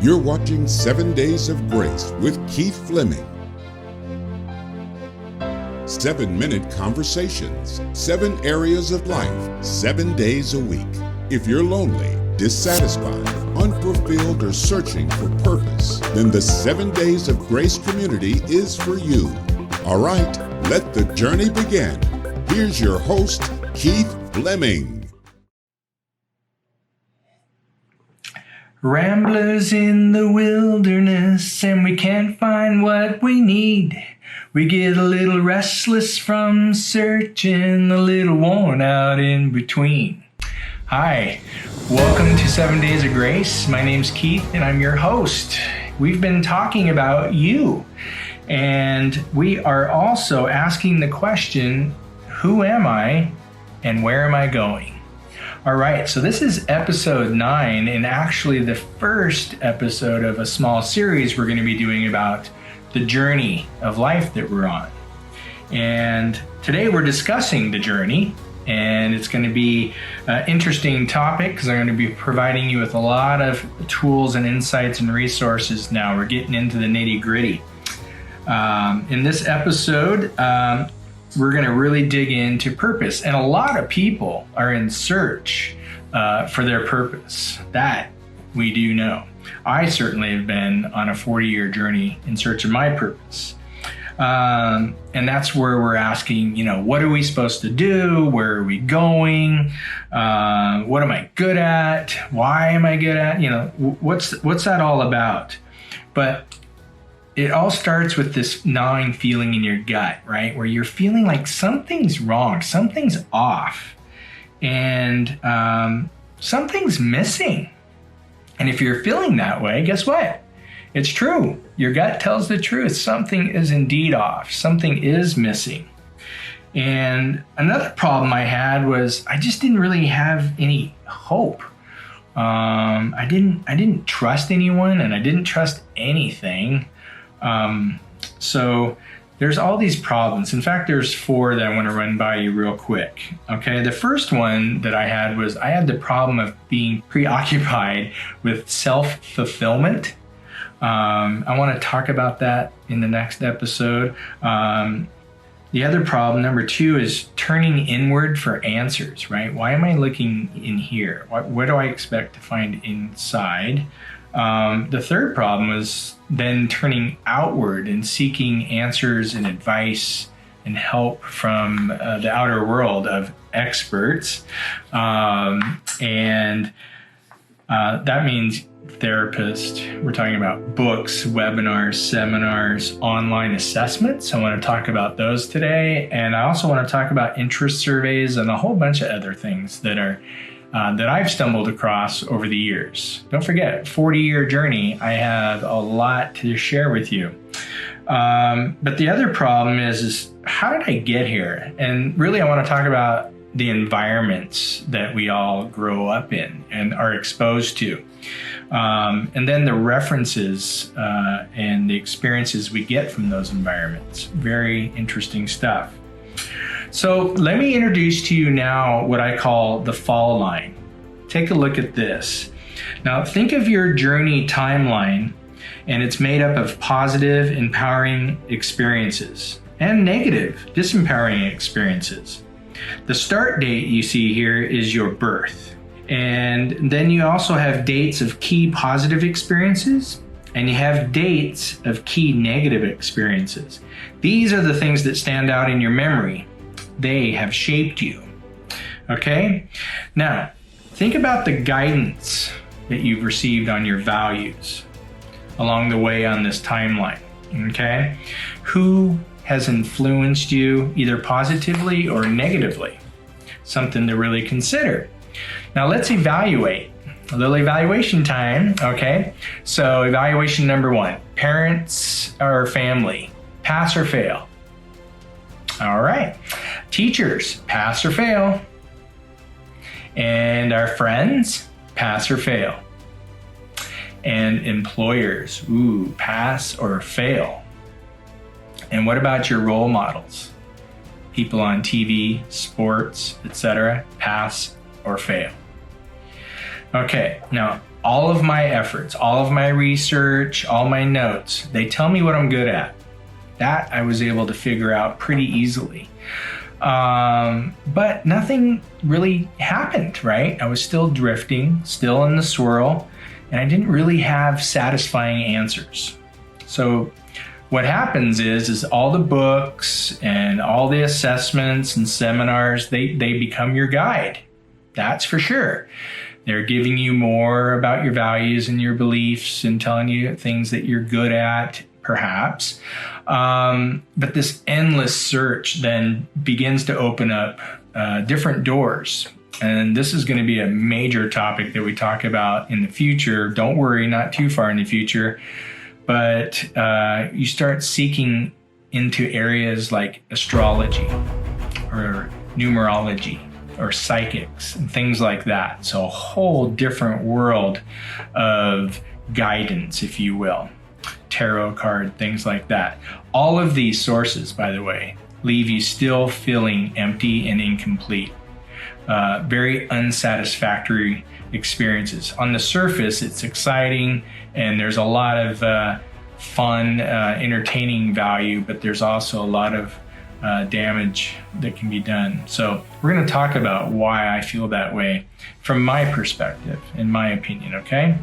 You're watching 7 Days of Grace with Keith Fleming. 7-minute conversations, 7 areas of life, 7 days a week. If you're lonely, dissatisfied, unfulfilled, or searching for purpose, then the 7 Days of Grace community is for you. All right, let the journey begin. Here's your host, Keith Fleming. Ramblers in the wilderness, and we can't find what we need. We get a little restless from searching, a little worn out in between. Hi, welcome to 7 Days of Grace. My name's Keith, and I'm your host. We've been talking about you, and we are also asking the question, who am I, and where am I going? All right, so this is episode 9, and actually the first episode of a small series we're going to be doing about the journey of life that we're on. And today we're discussing the journey, and it's going to be an interesting topic because I'm going to be providing you with a lot of tools and insights and resources now. We're getting into the nitty-gritty. In this episode, we're going to really dig into purpose. And a lot of people are in search for their purpose. That we do know. I certainly have been on a 40-year journey in search of my purpose. And that's where we're asking, what are we supposed to do? Where are we going? What am I good at? Why am I good at? What's that all about? But it all starts with this gnawing feeling in your gut, right? Where you're feeling like something's wrong, something's off, and something's missing. And if you're feeling that way, guess what? It's true. Your gut tells the truth. Something is indeed off. Something is missing. And another problem I had was I just didn't really have any hope. I didn't trust anyone, and I didn't trust anything. So there's all these problems. In fact, there's 4 that I want to run by you real quick. Okay. The first one that I had was I had the problem of being preoccupied with self-fulfillment. I want to talk about that in the next episode. The other problem, number 2, is turning inward for answers, right? Why am I looking in here? What do I expect to find inside? The third problem was then turning outward and seeking answers and advice and help from the outer world of experts. And that means therapists. We're talking about books, webinars, seminars, online assessments. I want to talk about those today. And I also want to talk about interest surveys and a whole bunch of other things that are that I've stumbled across over the years. Don't forget, 40-year journey, I have a lot to share with you. But the other problem is how did I get here? And really, I want to talk about the environments that we all grow up in and are exposed to. And then the references and the experiences we get from those environments. Very interesting stuff. So let me introduce to you now what I call the fall line. Take a look at this. Now think of your journey timeline, and it's made up of positive, empowering experiences and negative, disempowering experiences. The start date you see here is your birth. And then you also have dates of key positive experiences, and you have dates of key negative experiences. These are the things that stand out in your memory. They have shaped you. Okay? Now, think about the guidance that you've received on your values along the way on this timeline. Okay? Who has influenced you either positively or negatively? Something to really consider. Now, let's evaluate. A little evaluation time. Okay? So, evaluation number 1, parents or family, pass or fail? All right. Teachers, pass or fail? And our friends, pass or fail? And employers, pass or fail? And what about your role models? People on TV, sports, etc., pass or fail? Okay, now all of my efforts, all of my research, all my notes, they tell me what I'm good at. That I was able to figure out pretty easily. But nothing really happened, right? I was still drifting, still in the swirl, and I didn't really have satisfying answers. So what happens is all the books and all the assessments and seminars, they become your guide. That's for sure. They're giving you more about your values and your beliefs and telling you things that you're good at, perhaps. But this endless search then begins to open up different doors. And this is going to be a major topic that we talk about in the future. Don't worry, not too far in the future. But you start seeking into areas like astrology or numerology or psychics and things like that. So a whole different world of guidance, if you will. Tarot card, things like that. All of these sources, by the way, leave you still feeling empty and incomplete. Very unsatisfactory experiences. On the surface, it's exciting and there's a lot of fun, entertaining value, but there's also a lot of damage that can be done. So we're going to talk about why I feel that way from my perspective, in my opinion, okay?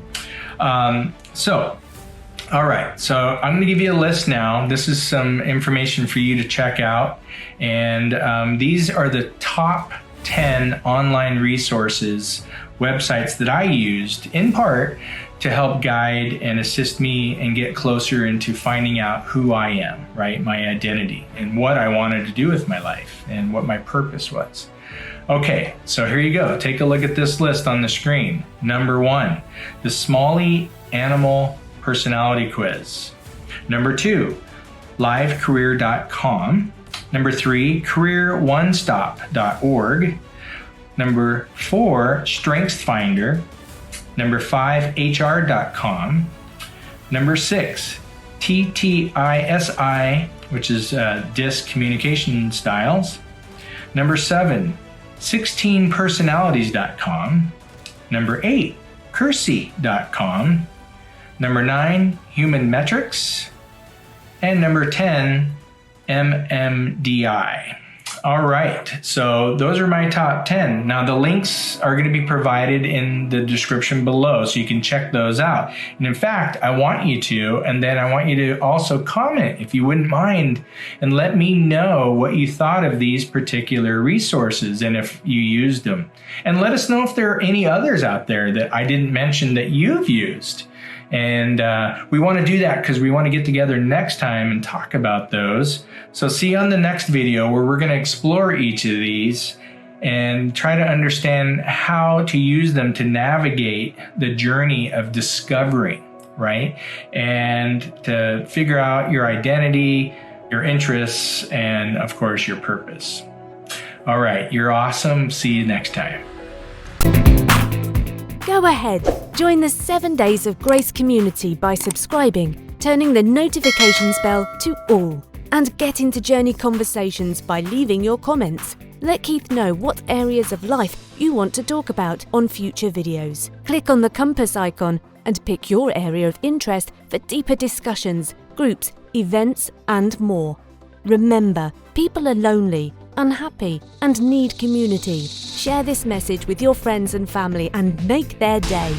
All right, so I'm going to give you a list now. This is some information for you to check out. And these are the top 10 online resources, websites that I used in part to help guide and assist me and get closer into finding out who I am, right? My identity and what I wanted to do with my life and what my purpose was. Okay, so here you go. Take a look at this list on the screen. Number 1, the Smalley Animal Personality Quiz. Number 2, livecareer.com. Number 3, careeronestop.org. Number 4, StrengthsFinder. Number 5, hr.com. Number 6, TTISI, which is DISC Communication Styles. Number 7, 16personalities.com. Number 8, Cursey.com. Number 9, Human Metrics. And number 10, MMDI. All right, so those are my top 10. Now the links are going to be provided in the description below, so you can check those out. And in fact, I want you to, and then I want you to also comment, if you wouldn't mind, and let me know what you thought of these particular resources and if you used them. And let us know if there are any others out there that I didn't mention that you've used. And we want to do that because we want to get together next time and talk about those. So see you on the next video where we're going to explore each of these and try to understand how to use them to navigate the journey of discovering, right? And to figure out your identity, your interests, and of course your purpose. All right, you're awesome. See you next time. Go ahead, join the 7 Days of Grace community by subscribing, turning the notifications bell to all, and get into journey conversations by leaving your comments. Let Keith know what areas of life you want to talk about on future videos. Click on the compass icon and pick your area of interest for deeper discussions, groups, events, and more. Remember, people are lonely, unhappy, and need community. Share this message with your friends and family and make their day.